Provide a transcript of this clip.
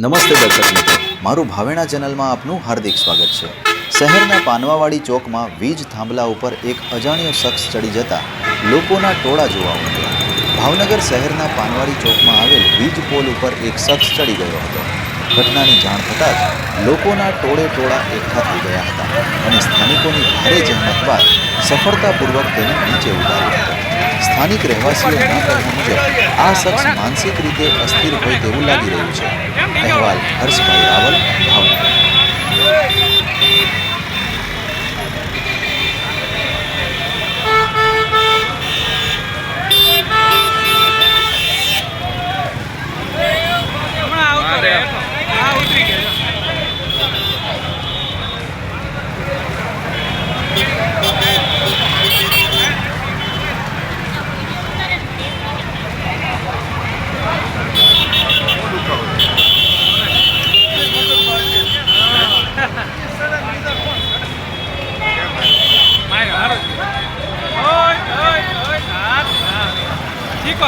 નમસ્તે દર્શક મિત્રો, મારું ભાવેણા ચેનલમાં આપનું હાર્દિક સ્વાગત છે। શહેરના પાનવાવાડી ચોકમાં વીજ થાંભલા ઉપર એક અજાણ્યો શખ્સ ચડી જતા લોકોના ટોળા જોવા મળ્યા। ભાવનગર શહેરના પાનવાડી ચોકમાં આવેલ વીજ પોલ ઉપર એક શખ્સ ચડી ગયો હતો। ઘટનાની જાણ થતાં જ લોકોના ટોળે ટોળા એકઠા થઈ ગયા હતા અને સ્થાનિકોની ભારે જહેમત બાદ સફળતાપૂર્વક તેને નીચે ઉતાર્યો હતો। સ્થાનિક રહેવાસીઓના કહેવા મુજબ આ શખ્સ માનસિક રીતે અસ્થિર હોય તેવું લાગી રહ્યું છે। અહેવાલ હર્ષભાઈ રાવલ, ભાવનગર। Chico,